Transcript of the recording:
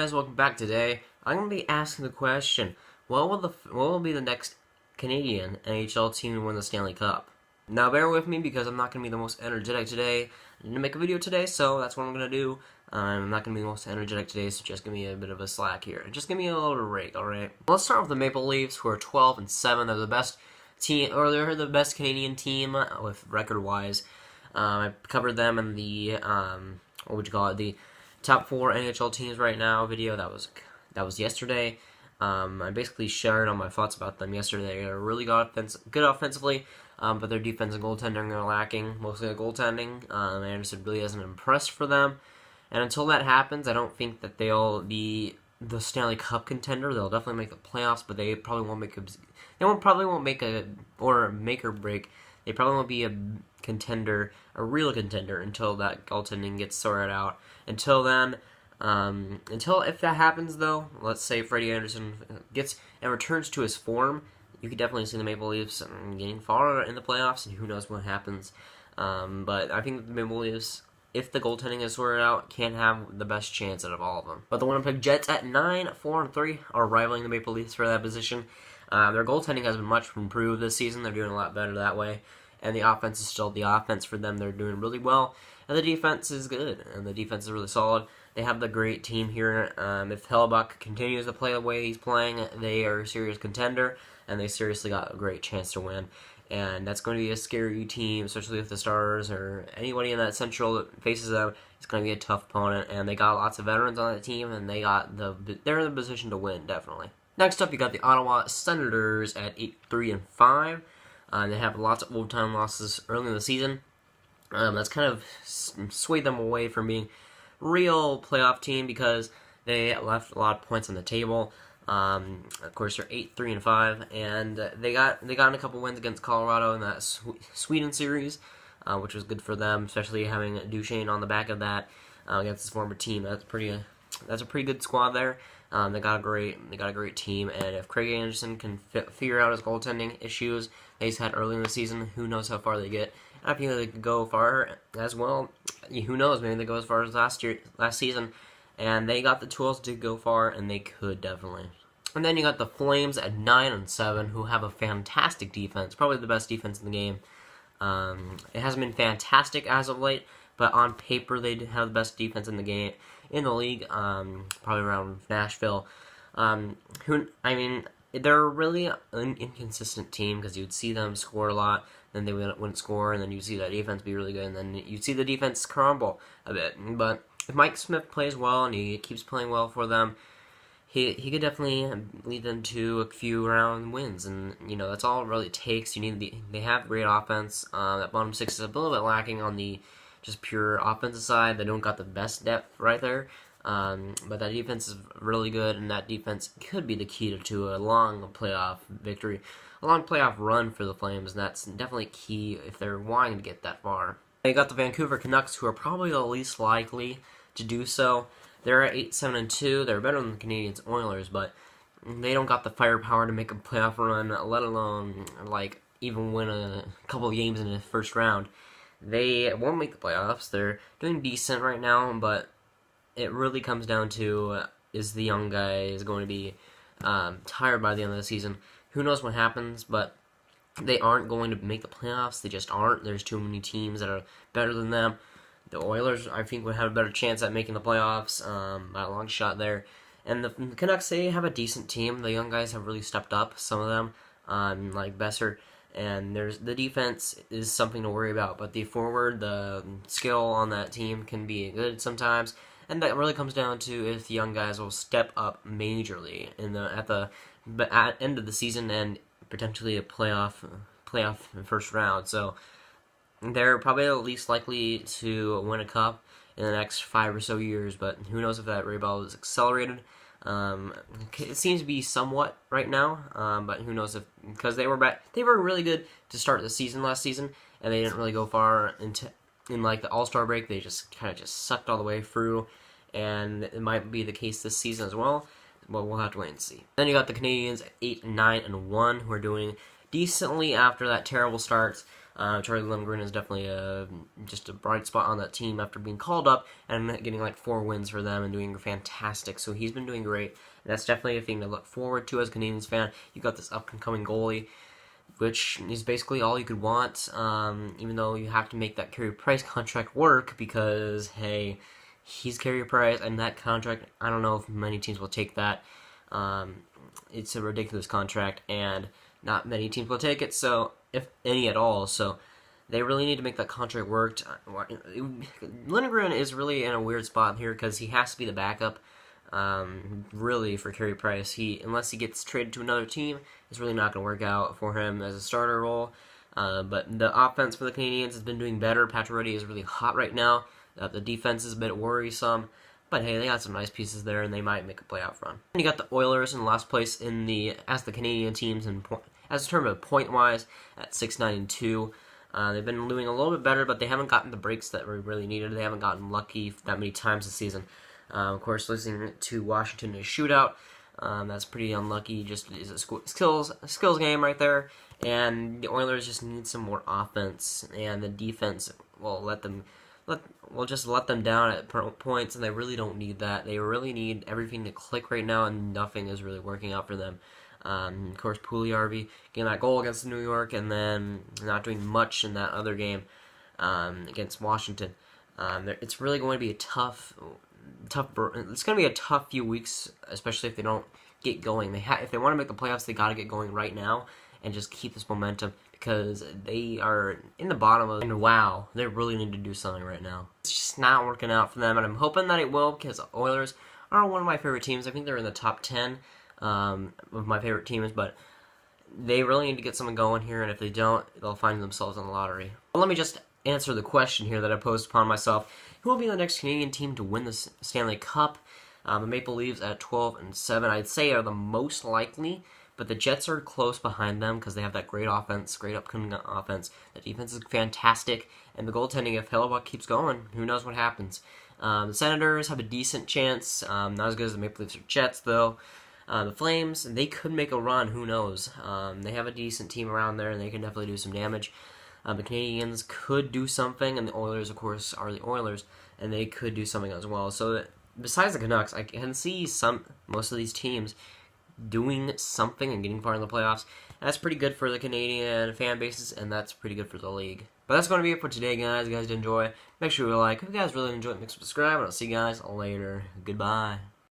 guys, welcome back. Today I'm going to be asking the question, what will be the next Canadian NHL team to win the Stanley Cup? Now bear with me because I'm not going to be the most energetic today to make a video today, so that's what I'm going to do. I'm not going to be the most energetic today, so just give me a bit of a slack here. Just give me a little break, alright? Let's start with the Maple Leafs, who are 12-7. They're the best team, or they're the best Canadian team with record-wise. I covered them in the, the top 4 NHL teams right now video. That was yesterday. I basically shared on my thoughts about them yesterday. They're really good offensively, but their defense and goaltending are lacking, mostly the goaltending. Anderson really hasn't impressed for them, and until that happens, I don't think that they'll be the Stanley Cup contender. They'll definitely make the playoffs, but they probably won't make make or break. They probably won't be a real contender, until that goaltending gets sorted out. Until then, if that happens though, let's say Freddie Anderson gets and returns to his form, you could definitely see the Maple Leafs getting far in the playoffs, and who knows what happens. But I think the Maple Leafs, if the goaltending is sorted out, can have the best chance out of all of them. But the Winnipeg Jets at 9-4-3 are rivaling the Maple Leafs for that position. Their goaltending has been much improved this season. They're doing a lot better that way. And the offense is still the offense for them. They're doing really well. And the defense is good. And the defense is really solid. They have the great team here. If Hellebuck continues to play the way he's playing, they are a serious contender. And they seriously got a great chance to win. And that's going to be a scary team, especially if the Stars or anybody in that Central that faces them. It's going to be a tough opponent. And they got lots of veterans on that team. And they're in the position to win, definitely. Next up, you got the Ottawa Senators at 8-3-5. They have lots of overtime losses early in the season. That's kind of swayed them away from being a real playoff team because they left a lot of points on the table. Of course, they're 8-3-5, and they got in a couple wins against Colorado in that Sweden series, which was good for them, especially having Duchesne on the back of that against his former team. That's a pretty good squad there. They got a great team, and if Craig Anderson can figure out his goaltending issues that he's had early in the season, who knows how far they get. And I think they could go far as well. Who knows? Maybe they go as far as last season, and they got the tools to go far, and they could definitely. And then you got the Flames at 9-7, who have a fantastic defense, probably the best defense in the game. It hasn't been fantastic as of late, but on paper they have the best defense in the game, in the league, probably around Nashville. They're a really inconsistent team because you'd see them score a lot, then they wouldn't score, and then you'd see that defense be really good, and then you'd see the defense crumble a bit. But if Mike Smith plays well and he keeps playing well for them, he could definitely lead them to a few round wins, and that's all it really takes. They have great offense. That bottom six is a little bit lacking on the just pure offensive side. They don't got the best depth right there, but that defense is really good, and that defense could be the key to a long playoff victory, a long playoff run for the Flames, and that's definitely key if they're wanting to get that far. You got the Vancouver Canucks, who are probably the least likely to do so. They're at 8-7-2. They're better than the Canadiens Oilers, but they don't got the firepower to make a playoff run, let alone even win a couple of games in the first round. They won't make the playoffs. They're doing decent right now, but it really comes down to, is the young guy going to be tired by the end of the season? Who knows what happens, but they aren't going to make the playoffs. They just aren't. There's too many teams that are better than them. The Oilers, I think, would have a better chance at making the playoffs by a long shot there. And the Canucks, they have a decent team. The young guys have really stepped up, some of them, like Besser. And the defense is something to worry about, but the forward, the skill on that team can be good sometimes, and that really comes down to if the young guys will step up majorly at the end of the season and potentially a playoff first round. So they're probably the least likely to win a cup in the next 5 or so years, but who knows if that rebound is accelerated. It seems to be somewhat right now, but who knows because they were really good to start the season last season, and they didn't really go far in the All-Star break. They just kind of sucked all the way through, and it might be the case this season as well. But we'll have to wait and see. Then you got the Canadiens at 8-9-1, who are doing decently after that terrible start. Charlie Lindgren is definitely just a bright spot on that team after being called up and getting like 4 wins for them and doing fantastic. So he's been doing great. And that's definitely a thing to look forward to as a Canadiens fan. You got this up-and-coming goalie, which is basically all you could want, even though you have to make that Carey Price contract work because, hey, he's Carey Price, and that contract, I don't know if many teams will take that. It's a ridiculous contract, and not many teams will take it, so if any at all. So they really need to make that contract work. Lindgren is really in a weird spot here because he has to be the backup, really, for Carey Price. Unless he gets traded to another team, it's really not going to work out for him as a starter role. But the offense for the Canadiens has been doing better. Pacioretty is really hot right now. The defense is a bit worrisome. But hey, they got some nice pieces there, and they might make a playoff run. And you got the Oilers in last place as the Canadian teams as a term of point-wise at 6-9-2. They've been doing a little bit better, but they haven't gotten the breaks that we really needed. They haven't gotten lucky that many times this season. Of course, losing to Washington in a shootout, that's pretty unlucky. Just is a skills game right there. And the Oilers just need some more offense, and the defense will let them down at points, and they really don't need that. They really need everything to click right now, and nothing is really working out for them. Of course, Puljujärvi getting that goal against New York, and then not doing much in that other game against Washington. It's really going to be a tough. It's going to be a tough few weeks, especially if they don't get going. If they want to make the playoffs, they got to get going right now and just keep this momentum, because they are in the bottom of, and wow, they really need to do something right now. It's just not working out for them, and I'm hoping that it will, because the Oilers are one of my favorite teams. I think they're in the top 10 of my favorite teams, but they really need to get something going here, and if they don't, they'll find themselves in the lottery. Well, let me just answer the question here that I posed upon myself. Who will be the next Canadian team to win the Stanley Cup? The Maple Leafs at 12-7, I'd say, are the most likely. But the Jets are close behind them because they have that great offense, great upcoming offense. The defense is fantastic, and the goaltending, if Hellebuck keeps going, who knows what happens. The Senators have a decent chance, not as good as the Maple Leafs or Jets, though. The Flames, they could make a run, who knows. They have a decent team around there, and they can definitely do some damage. The Canadiens could do something, and the Oilers, of course, are the Oilers, and they could do something as well. So, besides the Canucks, I can see most of these teams doing something and getting far in the playoffs. And that's pretty good for the Canadian fan bases, and that's pretty good for the league. But that's going to be it for today, guys. If you guys did enjoy, make sure you like. If you guys really enjoyed, make sure to subscribe, and I'll see you guys later. Goodbye.